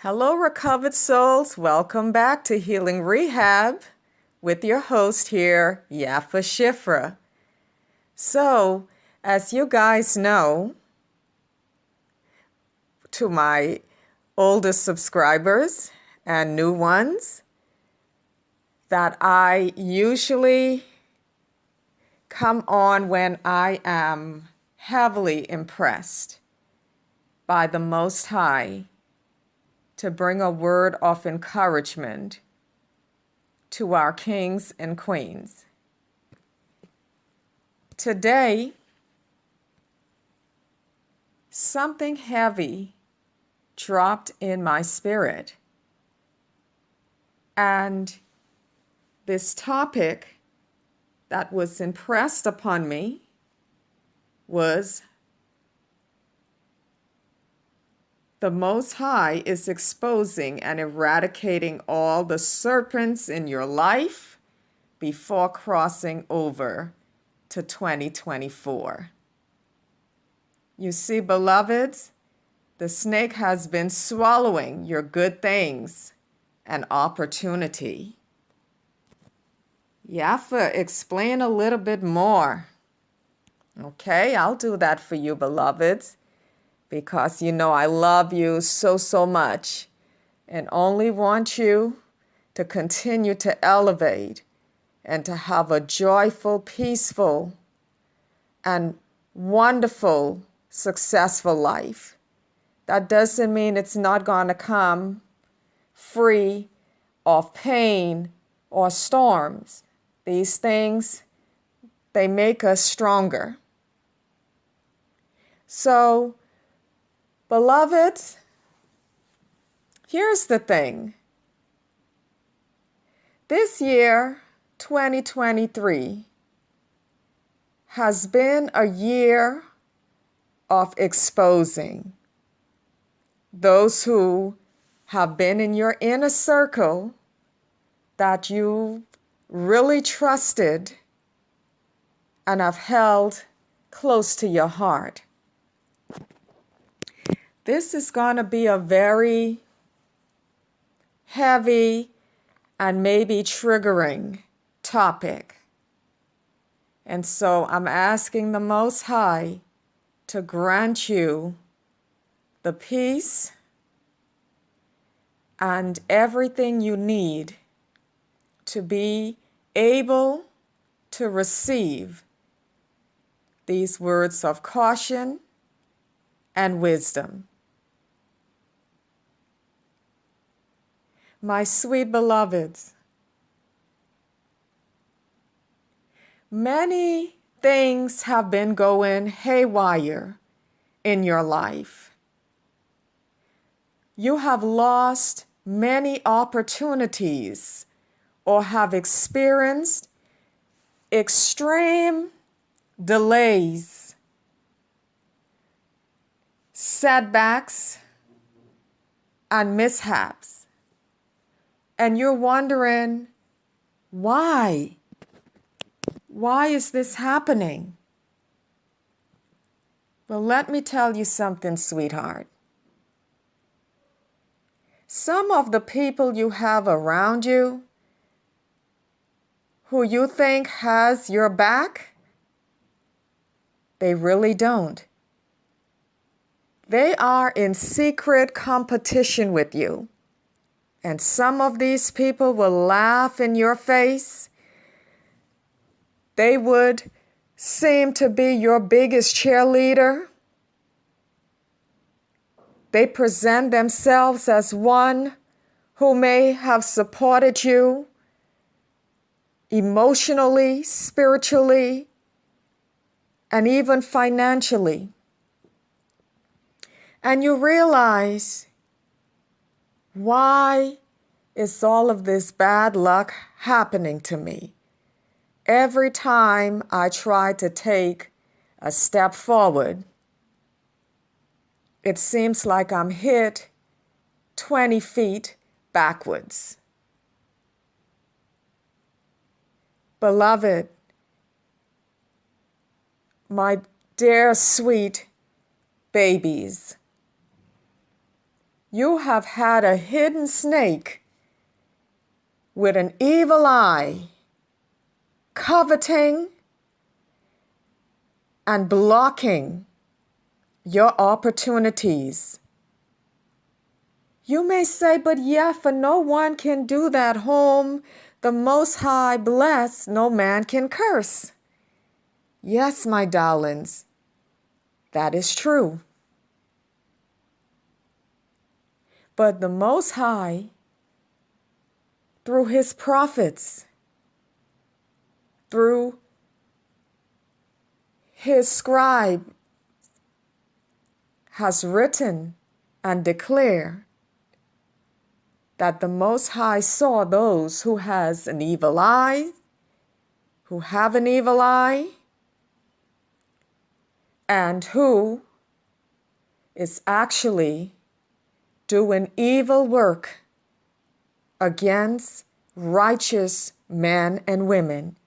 Hello, recovered souls. Welcome back to Healing Rehab with your host here, Yafa Shifra. So, as you guys know, to my oldest subscribers and new ones, that I usually come on when I am heavily impressed by the Most High to bring a word of encouragement to our kings and queens. Today, something heavy dropped in my spirit. And this topic that was impressed upon me was the Most High is exposing and eradicating all the serpents in your life before crossing over to 2024. You see, beloveds, the snake has been swallowing your good things and opportunity. Yafa, explain a little bit more. Okay, I'll do that for you, beloveds, because you know I love you so much and only want you to continue to elevate and to have a joyful, peaceful, and wonderful, successful life. That doesn't mean it's not going to come free of pain or storms. These things, they make us stronger. So, beloveds, here's the thing. This year, 2023, has been a year of exposing those who have been in your inner circle that you really trusted and have held close to your heart. This is going to be a very heavy and maybe triggering topic. And so I'm asking the Most High to grant you the peace and everything you need to be able to receive these words of caution and wisdom. My sweet beloveds, many things have been going haywire in your life. You have lost many opportunities or have experienced extreme delays, setbacks, and mishaps. And you're wondering, why? Why is this happening? Well, let me tell you something, sweetheart. Some of the people you have around you who you think has your back, they really don't. They are in secret competition with you. And some of these people will laugh in your face. They would seem to be your biggest cheerleader. They present themselves as one who may have supported you emotionally, spiritually, and even financially. And you realize, why is all of this bad luck happening to me? Every time I try to take a step forward, it seems like I'm hit 20 feet backwards. Beloved, my dear sweet babies, You have had a hidden snake with an evil eye, coveting and blocking your opportunities. You may say, but yeah, for no one can do that. Whom the Most High bless, no man can curse. Yes, my darlings, that is true. But the Most High, through his prophets, through his scribe, has written and declared that the Most High saw those who has an evil eye, who have an evil eye, and who is actually doing evil work against righteous men and women.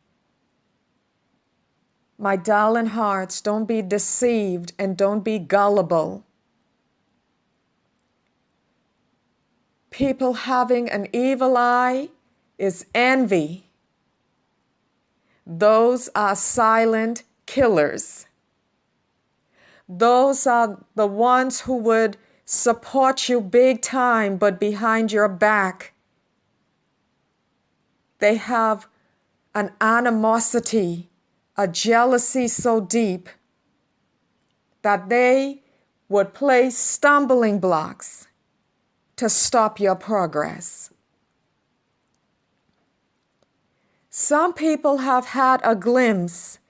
My darling hearts, don't be deceived and don't be gullible. People having an evil eye is envy. Those are silent killers. Those are the ones who would support you big time, but behind your back, they have an animosity, a jealousy so deep that they would place stumbling blocks to stop your progress. Some people have had a glimpse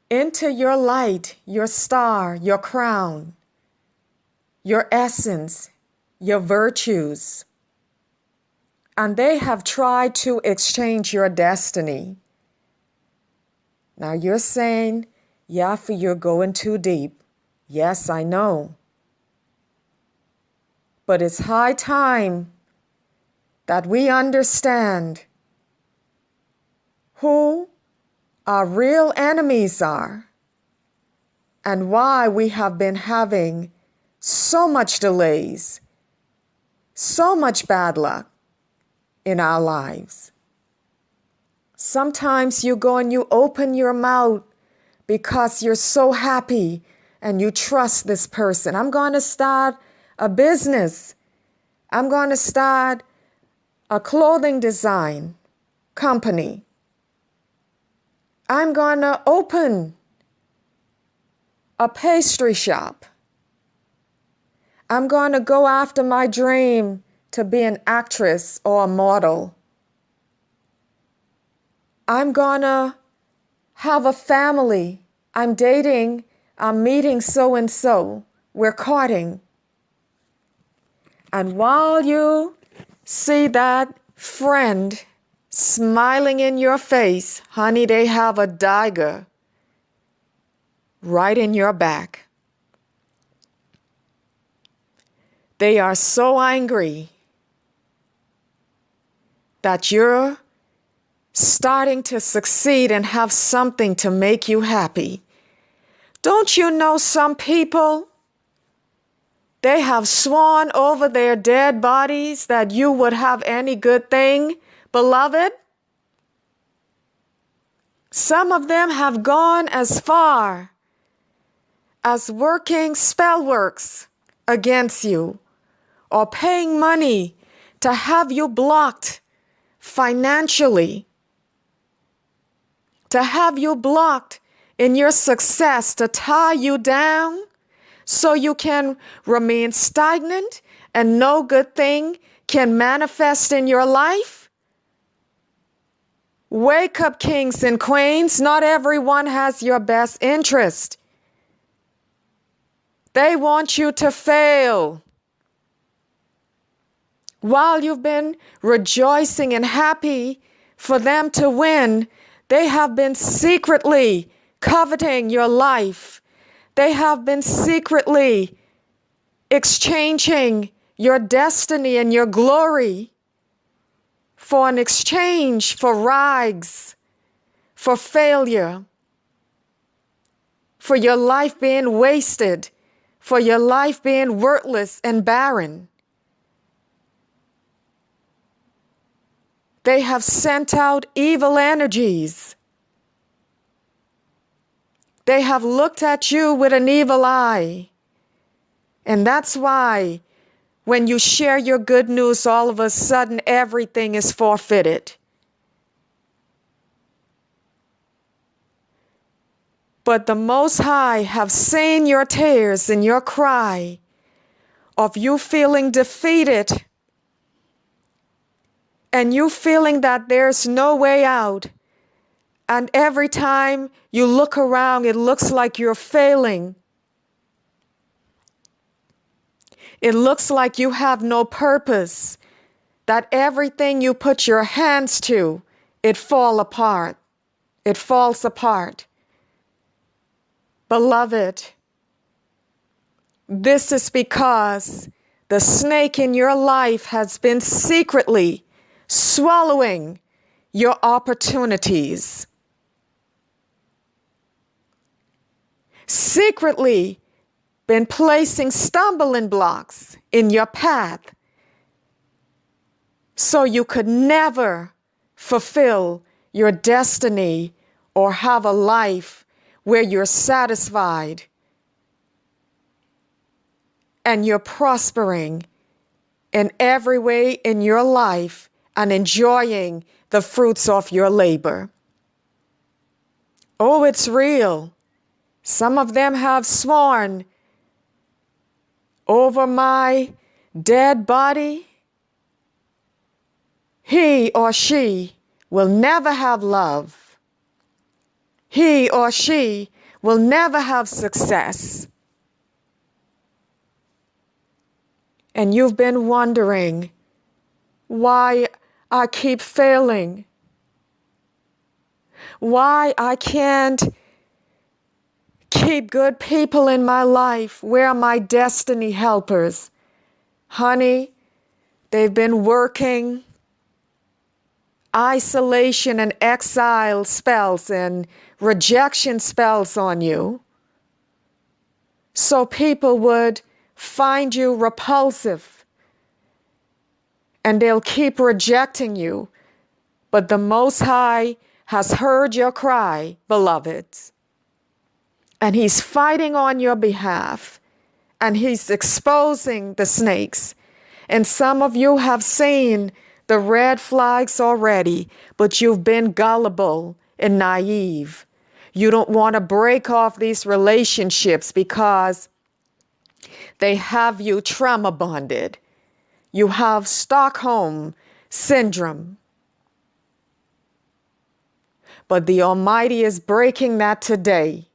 into your light, your star, your crown, your essence, your virtues, and they have tried to exchange your destiny. Now you're saying, Yafa, you're going too deep. Yes, I know. But it's high time that we understand who our real enemies are and why we have been having so much delays, so much bad luck in our lives. Sometimes you go and you open your mouth because you're so happy and you trust this person. I'm going to start a business. I'm going to start a clothing design company. I'm going to open a pastry shop. I'm going to go after my dream to be an actress or a model. I'm going to have a family. I'm dating, I'm meeting so-and-so. We're courting. And while you see that friend smiling in your face, honey, they have a dagger right in your back. They are so angry that you're starting to succeed and have something to make you happy. Don't you know some people, they have sworn over their dead bodies that you would have any good thing, beloved? Some of them have gone as far as working spell works against you or paying money to have you blocked financially, to have you blocked in your success, to tie you down so you can remain stagnant and no good thing can manifest in your life? Wake up, kings and queens. Not everyone has your best interest. They want you to fail. While you've been rejoicing and happy for them to win, they have been secretly coveting your life. They have been secretly exchanging your destiny and your glory for an exchange for rags, for failure, for your life being wasted, for your life being worthless and barren. They have sent out evil energies. They have looked at you with an evil eye. And that's why when you share your good news, all of a sudden everything is forfeited. But the Most High have seen your tears and your cry of you feeling defeated and you feeling that there's no way out. And every time you look around, it looks like you're failing. It looks like you have no purpose, that everything you put your hands to, it falls apart. It falls apart. Beloved, this is because the snake in your life has been secretly swallowing your opportunities. Secretly been placing stumbling blocks in your path so you could never fulfill your destiny or have a life where you're satisfied and you're prospering in every way in your life and enjoying the fruits of your labor. Oh, it's real. Some of them have sworn over my dead body, he or she will never have love. He or she will never have success. And you've been wondering why I keep failing, why I can't keep good people in my life. Where are my destiny helpers? Honey, they've been working isolation and exile spells and rejection spells on you, so people would find you repulsive and they'll keep rejecting you. But the Most High has heard your cry, beloved. And he's fighting on your behalf. And he's exposing the snakes. And some of you have seen the red flags already, but you've been gullible and naive. You don't want to break off these relationships because they have you trauma bonded. You have Stockholm syndrome. But the Almighty is breaking that today.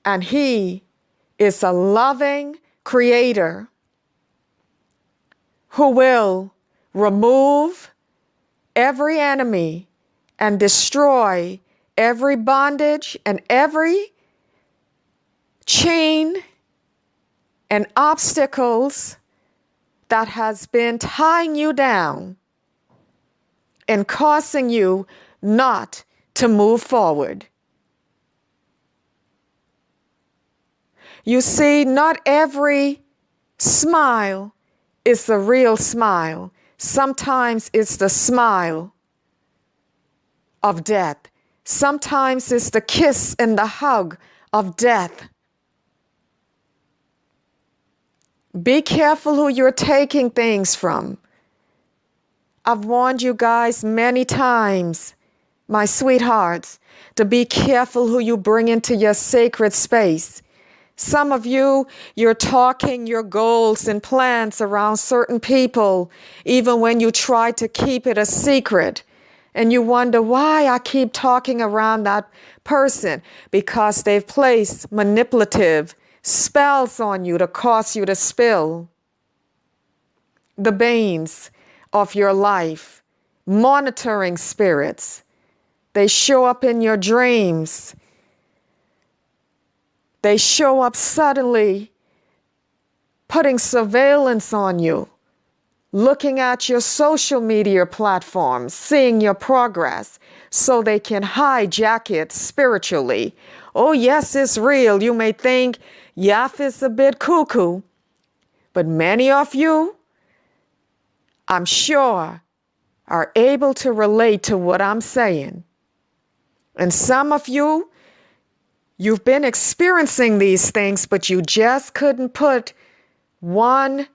And he is a loving creator who will remove every enemy and destroy every bondage and every chain and obstacles that has been tying you down and causing you not to move forward. You see, not every smile is the real smile. Sometimes it's the smile of death. Sometimes it's the kiss and the hug of death. Be careful who you're taking things from. I've warned you guys many times, my sweethearts, to be careful who you bring into your sacred space. Some of you, you're talking your goals and plans around certain people, even when you try to keep it a secret. And you wonder why I keep talking around that person, because they've placed manipulative spells on you to cause you to spill the veins of your life. Monitoring spirits. They show up in your dreams. They show up suddenly, putting surveillance on you, looking at your social media platforms, seeing your progress, so they can hijack it spiritually Oh, yes, it's real. You may think Yaf is a bit cuckoo, but many of you, I'm sure, are able to relate to what I'm saying. And some of you, you've been experiencing these things, but you just couldn't put one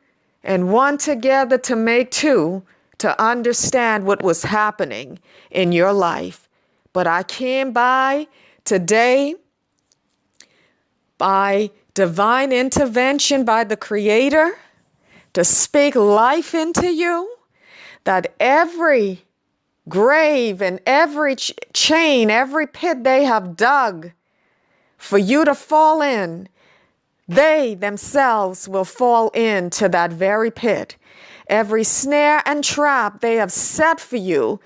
and one together to make two to understand what was happening in your life. But I came by today by divine intervention by the Creator to speak life into you, that every grave and every chain, every pit they have dug for you to fall in, they themselves will fall into that very pit. Every snare and trap they have set for you,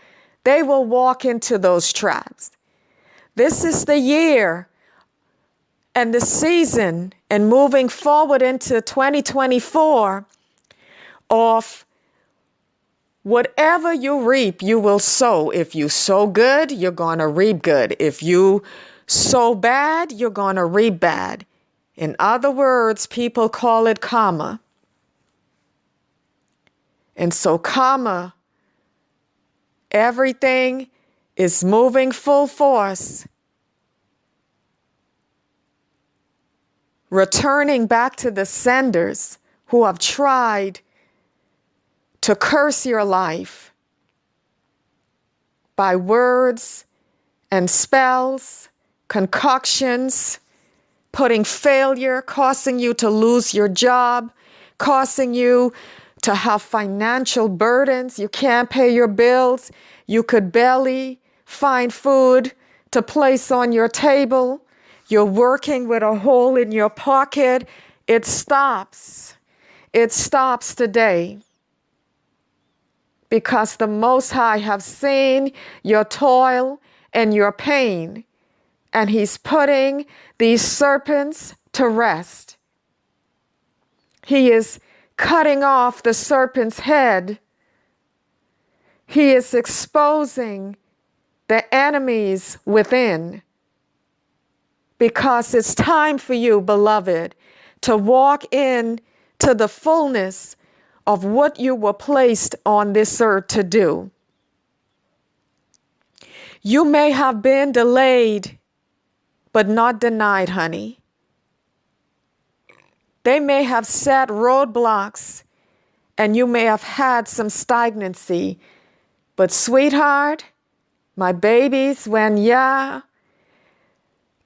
they will walk into those traps. This is the year and the season and moving forward into 2024 of whatever you reap, you will sow. If you sow good, you're going to reap good. If you sow bad, you're going to reap bad. In other words, people call it karma. And so karma, everything is moving full force, returning back to the senders who have tried to curse your life by words and spells, concoctions, putting failure, causing you to lose your job, causing you to have financial burdens. You can't pay your bills. You could barely find food to place on your table. You're working with a hole in your pocket. It stops. It stops today. Because the Most High have seen your toil and your pain, and He's putting these serpents to rest. He is cutting off the serpent's head. He is exposing the enemies within. Because it's time for you, beloved, to walk in to the fullness of what you were placed on this earth to do. You may have been delayed, but not denied, honey. They may have set roadblocks, and you may have had some stagnancy. But sweetheart, my babies, when the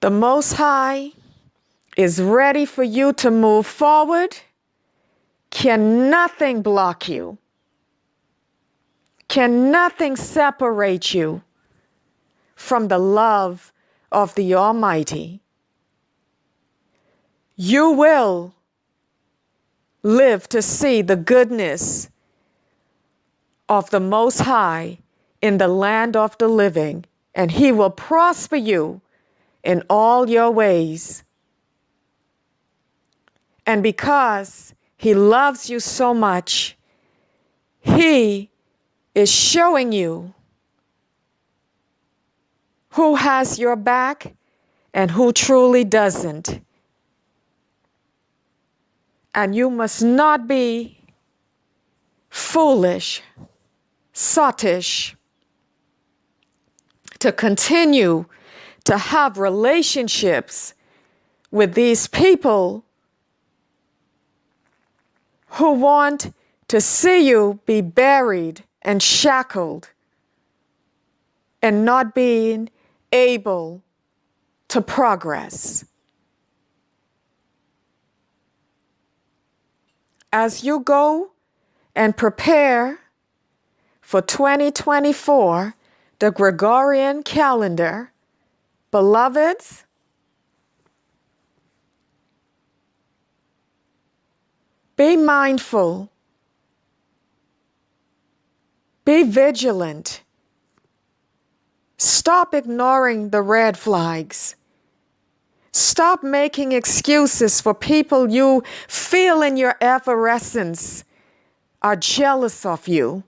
Most High is ready for you to move forward, can nothing block you? Can nothing separate you from the love of the Almighty? You will live to see the goodness of the Most High in the land of the living, and He will prosper you in all your ways. And because He loves you so much, He is showing you who has your back and who truly doesn't. And you must not be foolish, sottish, to continue to have relationships with these people who want to see you be buried and shackled and not being able to progress. As you go and prepare for 2024, the Gregorian calendar, beloveds, be mindful, be vigilant, stop ignoring the red flags. Stop making excuses for people you feel in your effervescence are jealous of you.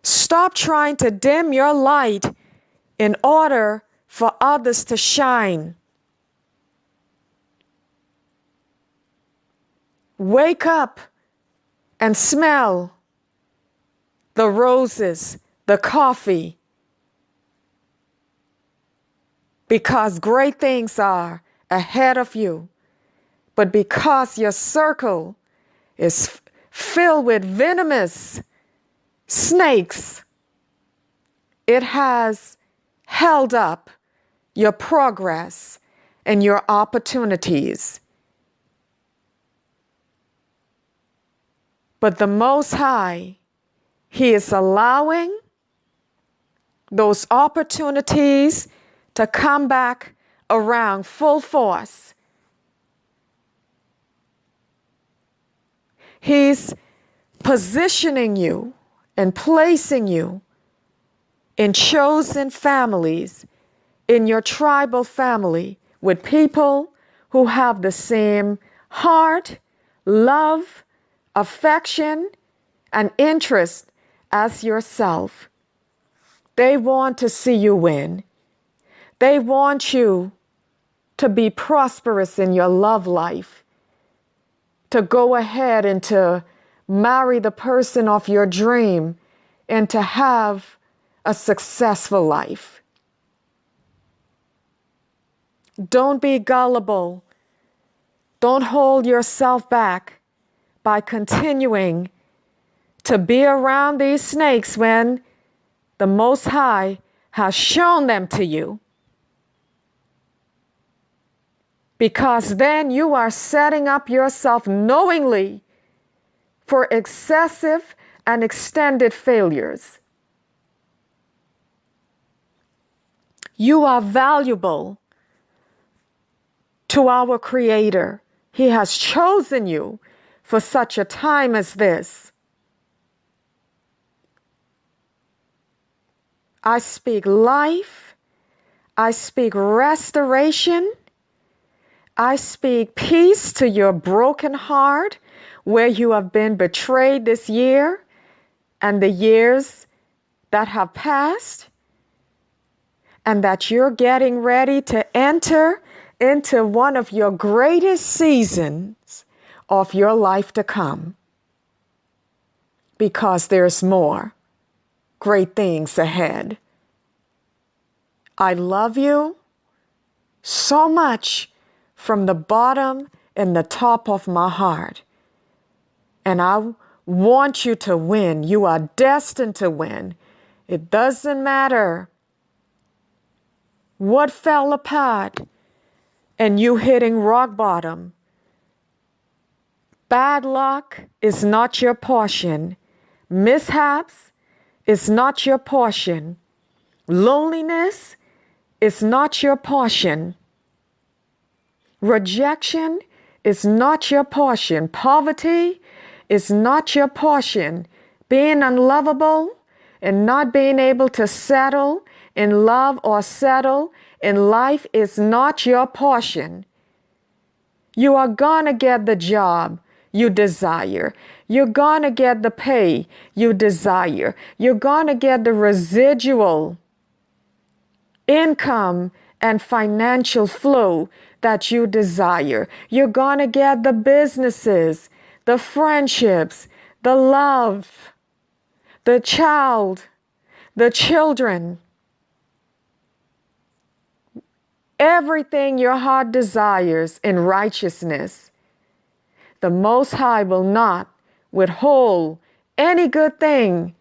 Stop trying to dim your light in order for others to shine. Wake up and smell the roses, the coffee, because great things are ahead of you. But because your circle is filled with venomous snakes, it has held up your progress and your opportunities. But the Most High, He is allowing those opportunities to come back around full force. He's positioning you and placing you in chosen families, in your tribal family, with people who have the same heart, love, affection, and interest as yourself. They want to see you win. They want you to be prosperous in your love life, to go ahead and to marry the person of your dream and to have a successful life. Don't be gullible. Don't hold yourself back by continuing to be around these snakes when the Most High has shown them to you. Because then you are setting up yourself knowingly for excessive and extended failures. You are valuable to our Creator. He has chosen you for such a time as this. I speak life. I speak restoration. I speak peace to your broken heart where you have been betrayed this year and the years that have passed, and that you're getting ready to enter into one of your greatest seasons of your life to come, because there's more great things ahead. I love you so much from the bottom and the top of my heart. And I want you to win. You are destined to win. It doesn't matter what fell apart and you hitting rock bottom. Bad luck is not your portion. Mishaps is not your portion. Loneliness is not your portion. Rejection is not your portion. Poverty is not your portion. Being unlovable and not being able to settle in love or settle in life is not your portion. You are gonna get the job you desire. You're gonna get the pay you desire. You're gonna get the residual income and financial flow that you desire. You're gonna get the businesses, the friendships, the love, the children, everything your heart desires in righteousness. The Most High will not withhold any good thing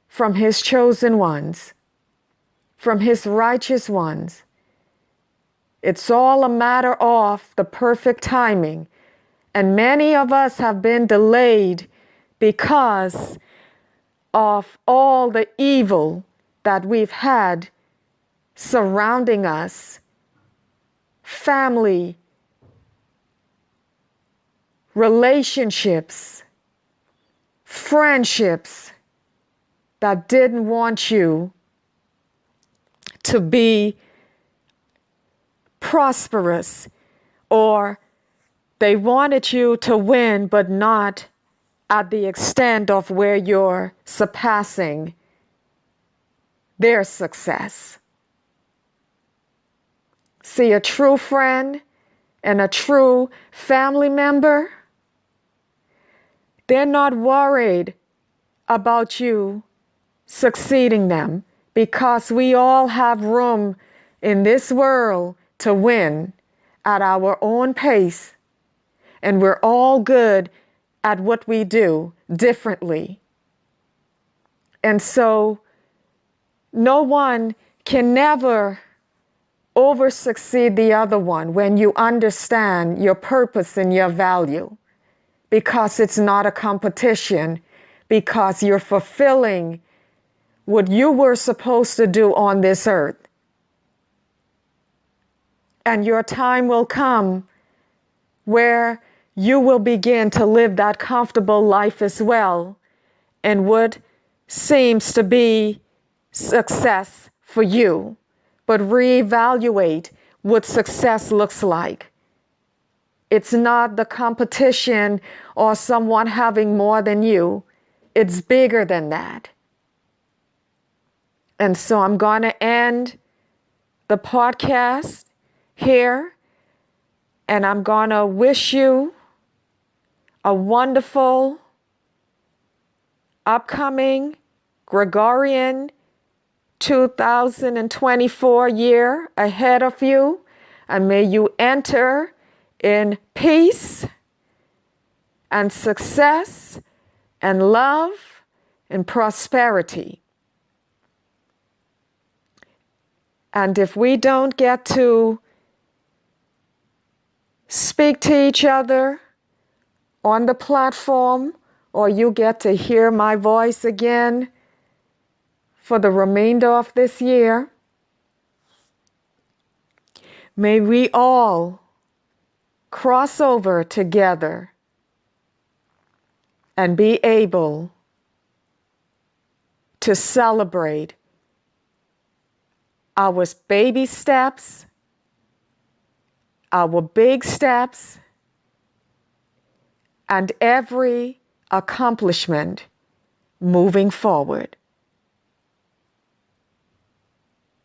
from His chosen ones, from His righteous ones. It's all a matter of the perfect timing. And many of us have been delayed because of all the evil that we've had surrounding us. Family, relationships, friendships that didn't want you to be prosperous, or they wanted you to win, but not at the extent of where you're surpassing their success. see a true friend and a true family member, they're not worried about you succeeding them, because we all have room in this world to win at our own pace, and we're all good at what we do differently. And so no one can never over succeed the other one when you understand your purpose and your value, because it's not a competition, because you're fulfilling what you were supposed to do on this earth. And your time will come where you will begin to live that comfortable life as well, and what seems to be success for you. But reevaluate what success looks like. It's not the competition or someone having more than you. It's bigger than that. And so I'm going to end the podcast here, and I'm going to wish you a wonderful upcoming Gregorian 2024 year ahead of you, and may you enter in peace and success and love and prosperity. And if we don't get to speak to each other on the platform, or you get to hear my voice again for the remainder of this year, may we all cross over together and be able to celebrate our baby steps, our big steps, and every accomplishment moving forward.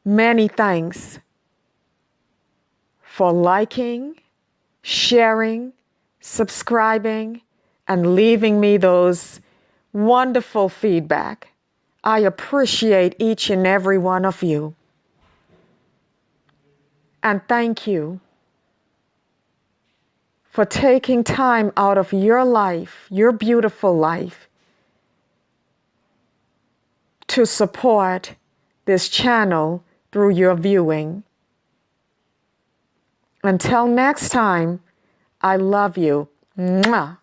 Many thanks for liking, sharing, subscribing, and leaving me those wonderful feedback. I appreciate each and every one of you. And thank you for taking time out of your life, your beautiful life, to support this channel through your viewing. Until next time, I love you. Mwah.